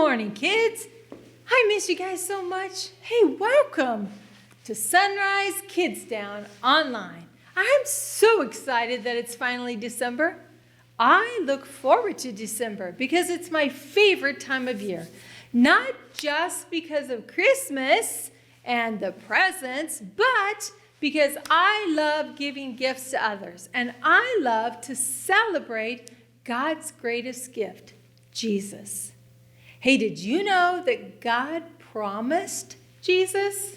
morning, kids. I miss you guys so much. Hey, welcome to Sunrise Kids Down online. I'm so excited that it's finally December. I look forward to December because it's my favorite time of year. Not just because of Christmas and the presents, but because I love giving gifts to others. And I love to celebrate God's greatest gift, Jesus. Hey, did you know that God promised Jesus?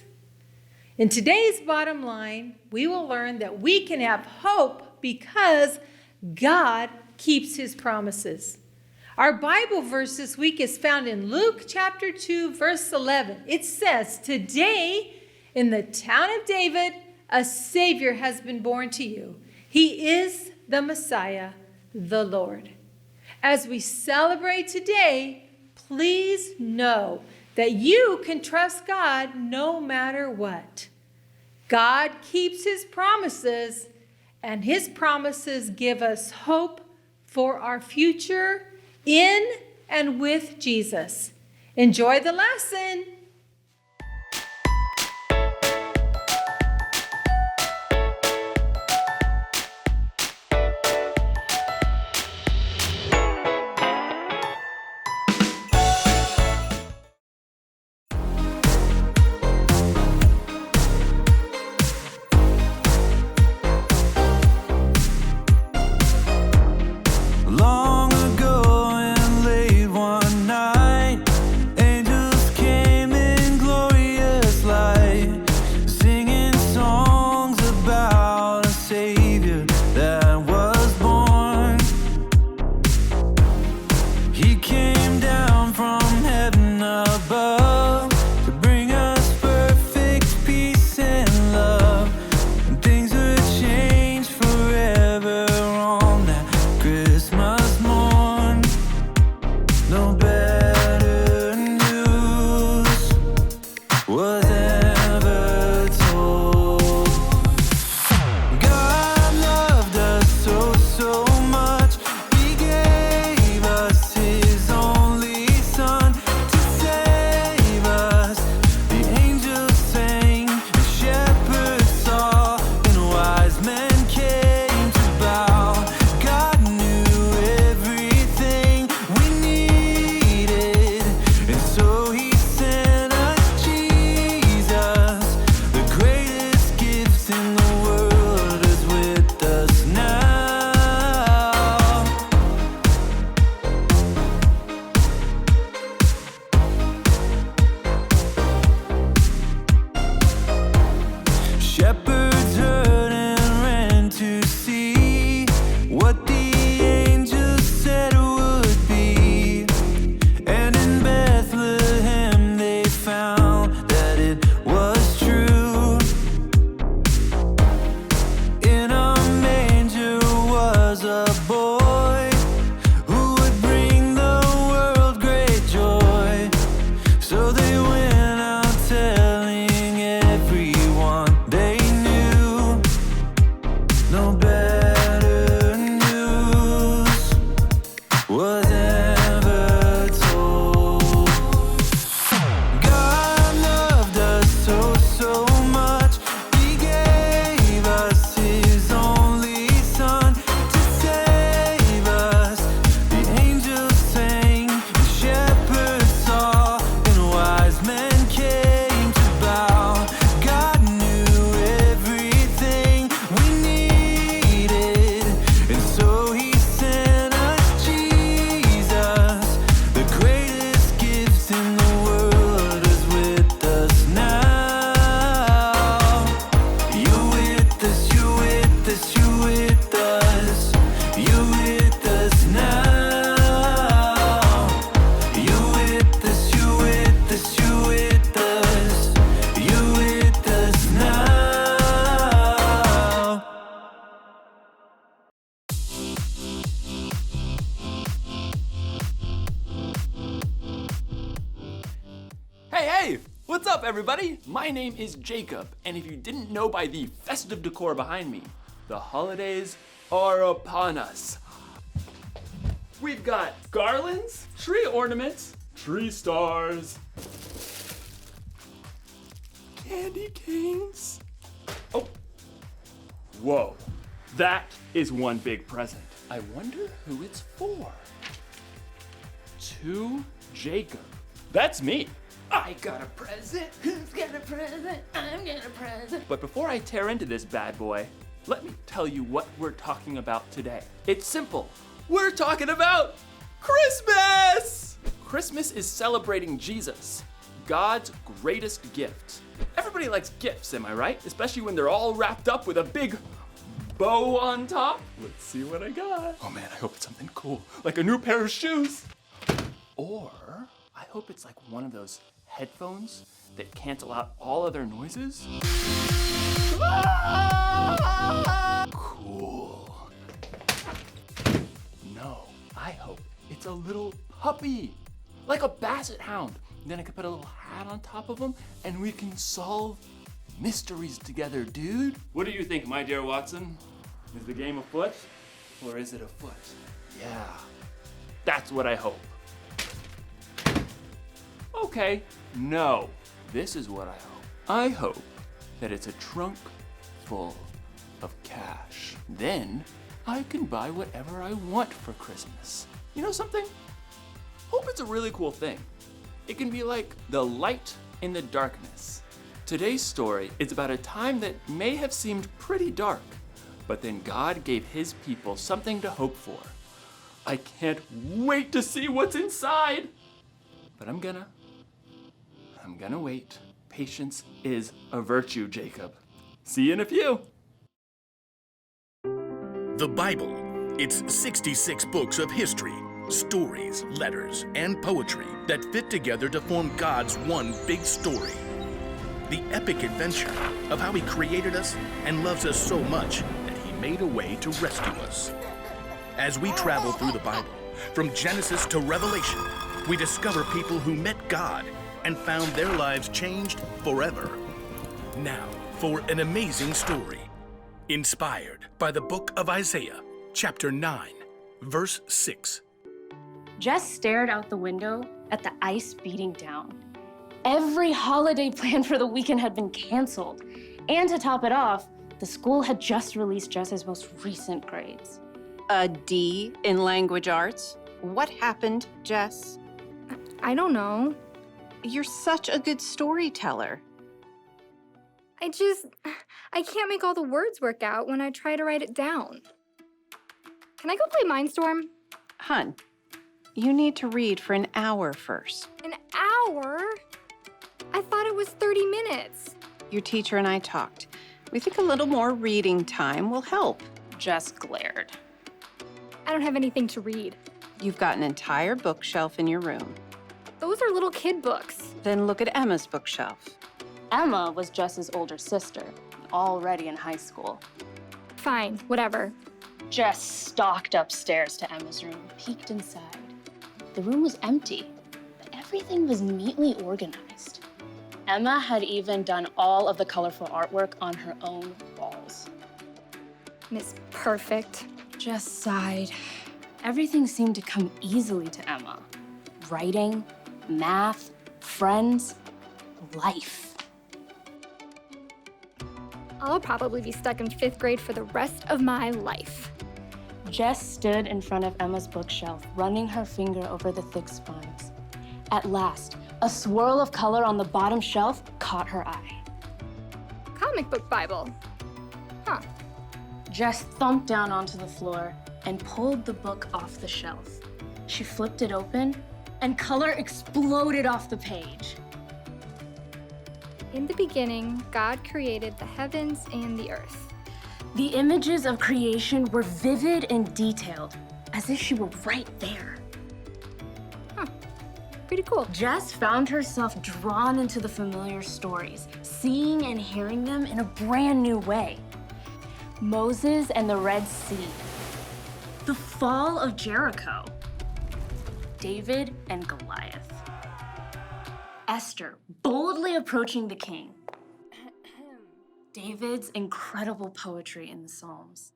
In today's bottom line, we will learn that we can have hope because God keeps his promises. Our Bible verse this week is found in Luke chapter 2, verse 11. It says, "Today in the town of David, a Savior has been born to you. He is the Messiah, the Lord." As we celebrate today, please know that you can trust God no matter what. God keeps his promises, and his promises give us hope for our future in and with Jesus. Enjoy the lesson. Hey, what's up everybody? My name is Jacob, and if you didn't know by the festive decor behind me, the holidays are upon us. We've got garlands, tree ornaments, tree stars, candy canes. Oh, whoa, that is one big present. I wonder who it's for. To Jacob. That's me. I got a present. Who's got a present? I'm got a present. But before I tear into this bad boy, let me tell you what we're talking about today. It's simple. We're talking about Christmas! Christmas is celebrating Jesus, God's greatest gift. Everybody likes gifts, am I right? Especially when they're all wrapped up with a big bow on top. Let's see what I got. Oh man, I hope it's something cool, like a new pair of shoes. Or I hope it's like one of those headphones that cancel out all other noises. Cool. No, I hope it's a little puppy, like a basset hound. Then I could put a little hat on top of him and we can solve mysteries together, dude. What do you think, my dear Watson? Is the game afoot or is it afoot? Yeah, that's what I hope. Okay, no, this is what I hope. I hope that it's a trunk full of cash. Then I can buy whatever I want for Christmas. You know something? Hope it's a really cool thing. It can be like the light in the darkness. Today's story is about a time that may have seemed pretty dark, but then God gave his people something to hope for. I can't wait to see what's inside, but I'm gonna wait. Patience is a virtue, Jacob. See you in a few. The Bible. It's 66 books of history, stories, letters, and poetry that fit together to form God's one big story. The epic adventure of how he created us and loves us so much that he made a way to rescue us. As we travel through the Bible, from Genesis to Revelation, we discover people who met God and found their lives changed forever. Now, for an amazing story, inspired by the book of Isaiah, chapter 9, verse 6. Jess stared out the window at the ice beating down. Every holiday plan for the weekend had been canceled. And to top it off, the school had just released Jess's most recent grades. A D in language arts? What happened, Jess? I don't know. You're such a good storyteller. I can't make all the words work out when I try to write it down. Can I go play Mindstorm? Hun, you need to read for an hour first. An hour? I thought it was 30 minutes. Your teacher and I talked. We think a little more reading time will help. Jess glared. I don't have anything to read. You've got an entire bookshelf in your room. Those are little kid books. Then look at Emma's bookshelf. Emma was Jess's older sister, already in high school. Fine, whatever. Jess stalked upstairs to Emma's room, peeked inside. The room was empty, but everything was neatly organized. Emma had even done all of the colorful artwork on her own walls. Miss Perfect. Jess sighed. Everything seemed to come easily to Emma. Writing, math, friends, life. I'll probably be stuck in 5th grade for the rest of my life. Jess stood in front of Emma's bookshelf, running her finger over the thick spines. At last, a swirl of color on the bottom shelf caught her eye. Comic book Bible. Huh. Jess thumped down onto the floor and pulled the book off the shelf. She flipped it open, and color exploded off the page. In the beginning, God created the heavens and the earth. The images of creation were vivid and detailed, as if she were right there. Huh. Pretty cool. Jess found herself drawn into the familiar stories, seeing and hearing them in a brand new way. Moses and the Red Sea, the fall of Jericho, David and Goliath, Esther boldly approaching the king, David's incredible poetry in the Psalms.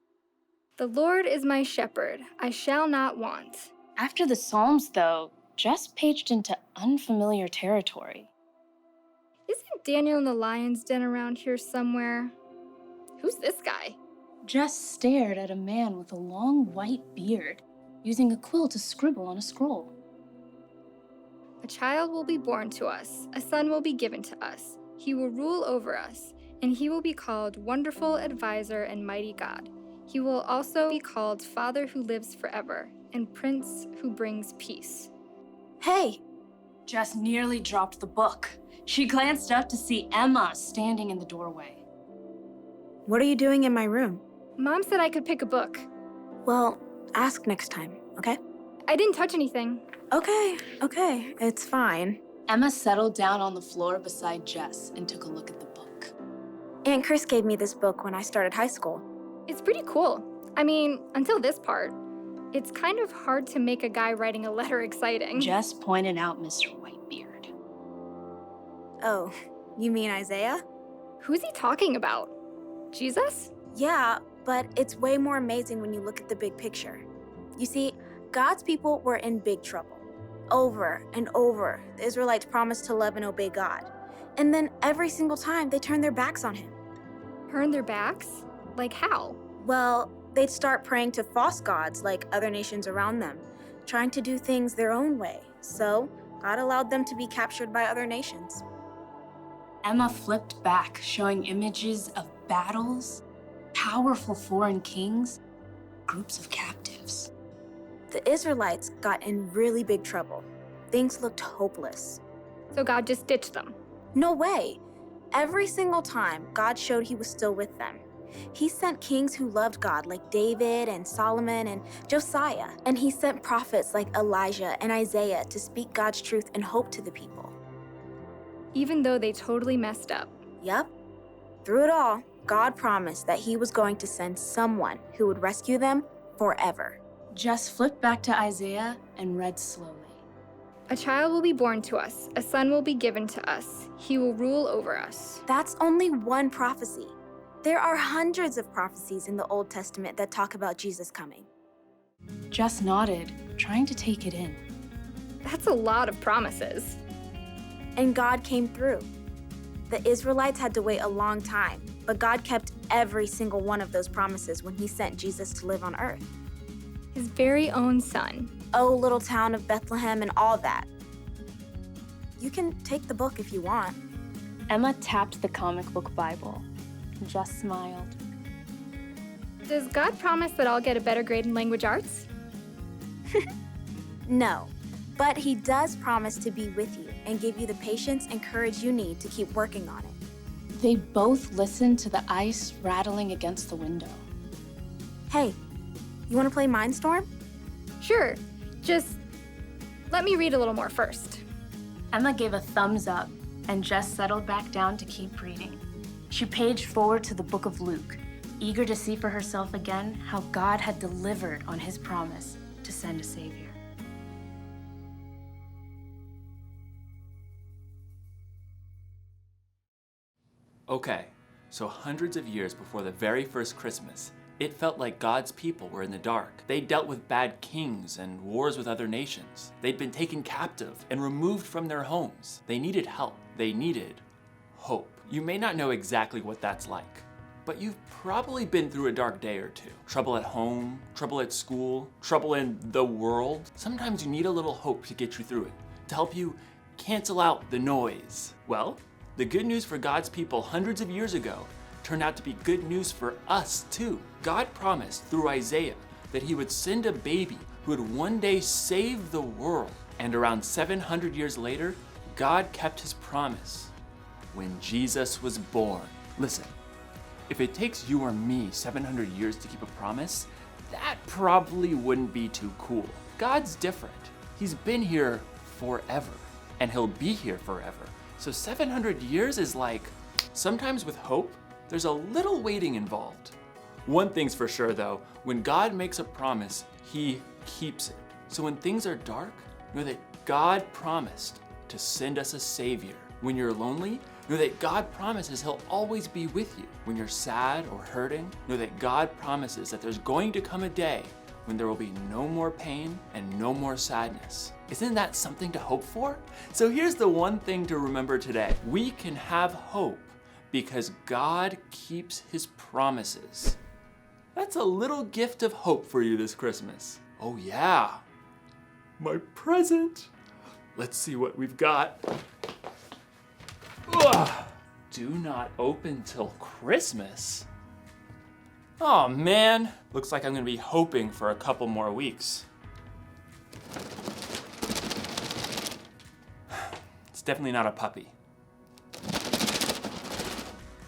The Lord is my shepherd, I shall not want. After the Psalms, though, Jess paged into unfamiliar territory. Isn't Daniel in the lion's den around here somewhere? Who's this guy? Jess stared at a man with a long white beard, using a quill to scribble on a scroll. A child will be born to us, a son will be given to us. He will rule over us, and he will be called Wonderful Advisor and Mighty God. He will also be called Father who lives forever, and Prince who brings peace. Hey! Jess nearly dropped the book. She glanced up to see Emma standing in the doorway. What are you doing in my room? Mom said I could pick a book. Well, ask next time, okay? I didn't touch anything. Okay, it's fine. Emma settled down on the floor beside Jess and took a look at the book. Aunt Chris gave me this book when I started high school. It's pretty cool. I mean, until this part. It's kind of hard to make a guy writing a letter exciting. Jess pointed out Mr. Whitebeard. Oh, you mean Isaiah? Who's he talking about? Jesus? Yeah, but it's way more amazing when you look at the big picture. You see, God's people were in big trouble. Over and over, the Israelites promised to love and obey God. And then every single time, they turned their backs on him. Turn their backs? Like how? Well, they'd start praying to false gods like other nations around them, trying to do things their own way. So, God allowed them to be captured by other nations. Emma flipped back, showing images of battles, powerful foreign kings, groups of captives. The Israelites got in really big trouble. Things looked hopeless. So God just ditched them. No way. Every single time, God showed he was still with them. He sent kings who loved God, like David and Solomon and Josiah. And he sent prophets like Elijah and Isaiah to speak God's truth and hope to the people. Even though they totally messed up. Yep. Through it all, God promised that he was going to send someone who would rescue them forever. Jess flipped back to Isaiah and read slowly. A child will be born to us, a son will be given to us. He will rule over us. That's only one prophecy. There are hundreds of prophecies in the Old Testament that talk about Jesus coming. Jess nodded, trying to take it in. That's a lot of promises. And God came through. The Israelites had to wait a long time, but God kept every single one of those promises when he sent Jesus to live on earth. His very own son. Oh, little town of Bethlehem and all that. You can take the book if you want. Emma tapped the comic book Bible. Jess smiled. Does God promise that I'll get a better grade in language arts? No, but he does promise to be with you and give you the patience and courage you need to keep working on it. They both listened to the ice rattling against the window. Hey, you want to play Mindstorm? Sure, just let me read a little more first. Emma gave a thumbs up, and Jess settled back down to keep reading. She paged forward to the book of Luke, eager to see for herself again how God had delivered on his promise to send a savior. Okay, so hundreds of years before the very first Christmas, it felt like God's people were in the dark. They dealt with bad kings and wars with other nations. They'd been taken captive and removed from their homes. They needed help. They needed hope. You may not know exactly what that's like, but you've probably been through a dark day or two. Trouble at home, trouble at school, trouble in the world. Sometimes you need a little hope to get you through it, to help you cancel out the noise. Well, the good news for God's people hundreds of years ago turned out to be good news for us too. God promised through Isaiah that he would send a baby who would one day save the world. And around 700 years later, God kept his promise when Jesus was born. Listen, if it takes you or me 700 years to keep a promise, that probably wouldn't be too cool. God's different. He's been here forever, and he'll be here forever. So 700 years is like, sometimes with hope, there's a little waiting involved. One thing's for sure though, when God makes a promise, he keeps it. So when things are dark, know that God promised to send us a savior. When you're lonely, know that God promises he'll always be with you. When you're sad or hurting, know that God promises that there's going to come a day when there will be no more pain and no more sadness. Isn't that something to hope for? So here's the one thing to remember today. We can have hope because God keeps his promises. That's a little gift of hope for you this Christmas. Oh yeah, my present. Let's see what we've got. Ugh. Do not open till Christmas. Oh man, looks like I'm gonna be hoping for a couple more weeks. It's definitely not a puppy.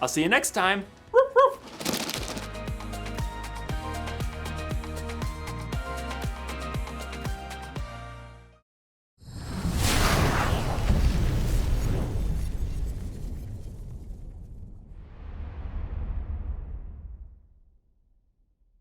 I'll see you next time.